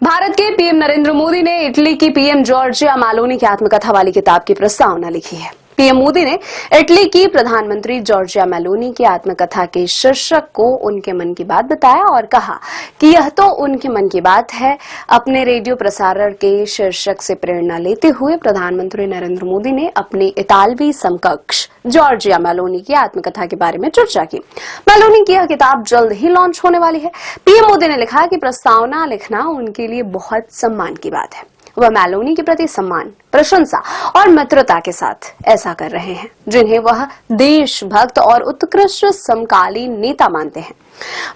भारत के पीएम नरेंद्र मोदी ने इटली की पीएम जॉर्जिया मेलोनी की आत्मकथा वाली किताब की प्रस्तावना लिखी है। पीएम मोदी ने इटली की प्रधानमंत्री जॉर्जिया मेलोनी की आत्मकथा के शीर्षक को उनके मन की बात बताया और कहा कि यह तो उनके मन की बात है। अपने रेडियो प्रसारण के शीर्षक से प्रेरणा लेते हुए प्रधानमंत्री नरेंद्र मोदी ने अपनी इतालवी समकक्ष जॉर्जिया मेलोनी की आत्मकथा के बारे में चर्चा की। मेलोनी की यह किताब जल्द ही लॉन्च होने वाली है। पीएम मोदी ने लिखा कि प्रस्तावना लिखना उनके लिए बहुत सम्मान की बात है। वह मेलोनी के प्रति सम्मान, प्रशंसा और मित्रता के साथ ऐसा कर रहे हैं जिन्हें वह देशभक्त और उत्कृष्ट समकालीन नेता मानते हैं।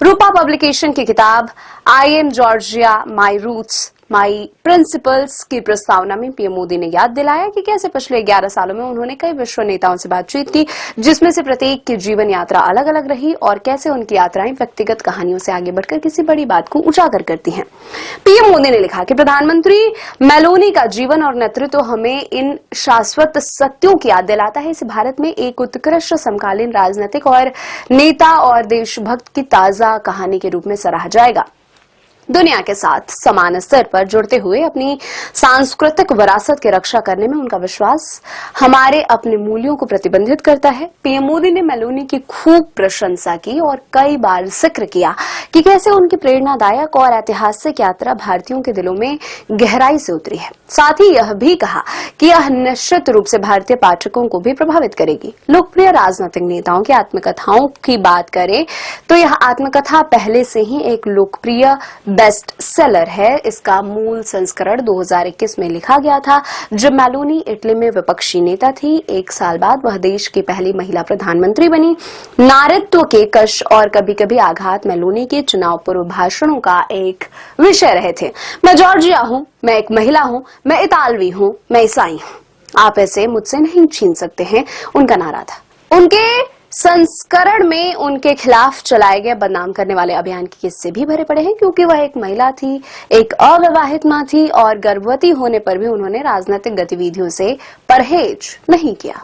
रूपा पब्लिकेशन की किताब I am Georgia, my roots my principles की प्रस्तावना में पीएम मोदी ने याद दिलाया कि कैसे पिछले 11 सालों में उन्होंने कई विश्व नेताओं से बातचीत की, जिसमें से प्रत्येक की जीवन यात्रा अलग अलग रही और कैसे उनकी यात्राएं व्यक्तिगत कहानियों से आगे बढ़कर किसी बड़ी बात को उजागर करती हैं। पीएम मोदी ने लिखा कि प्रधानमंत्री मेलोनी का जीवन और नेतृत्व हमें इन शाश्वत सत्यों की याद दिलाता है। इसे भारत में एक उत्कृष्ट समकालीन राजनीतिक और नेता और देशभक्त की ताजा कहानी के रूप में सराहा जाएगा। दुनिया के साथ समान स्तर पर जुड़ते हुए अपनी सांस्कृतिक विरासत की रक्षा करने में उनका विश्वास हमारे अपने मूल्यों को प्रतिबंधित करता है। पीएम मोदी ने मेलोनी की खूब प्रशंसा की और कई बार जिक्र किया कि कैसे उनकी प्रेरणादायक और ऐतिहासिक यात्रा भारतीयों के दिलों में गहराई से उतरी है। साथ ही यह भी कहा कि यह निश्चित रूप से भारतीय पाठकों को भी प्रभावित करेगी। लोकप्रिय राजनीतिक नेताओं की आत्मकथाओं की बात करें तो यह आत्मकथा पहले से ही एक लोकप्रिय बेस्ट सेलर है। इसका मूल संस्करण 2021 में लिखा गया था जब मेलोनी इटली में विपक्षी नेता थी। 1 साल बाद वह देश की पहली महिला प्रधानमंत्री बनी। नारीत्व के कष्ट और कभी कभी आघात मेलोनी के चुनाव पूर्व भाषणों का एक विषय रहे थे। मैं जॉर्जिया हूं, मैं एक महिला हूं, मैं इतालवी हूं, मैं ईसाई हूं, आप ऐसे मुझसे नहीं छीन सकते हैं, उनका नारा था। उनके संस्करण में उनके खिलाफ चलाए गए बदनाम करने वाले अभियान के किस्से भी भरे पड़े हैं, क्योंकि वह एक महिला थी, एक अविवाहित मां थी और गर्भवती होने पर भी उन्होंने राजनीतिक गतिविधियों से परहेज नहीं किया।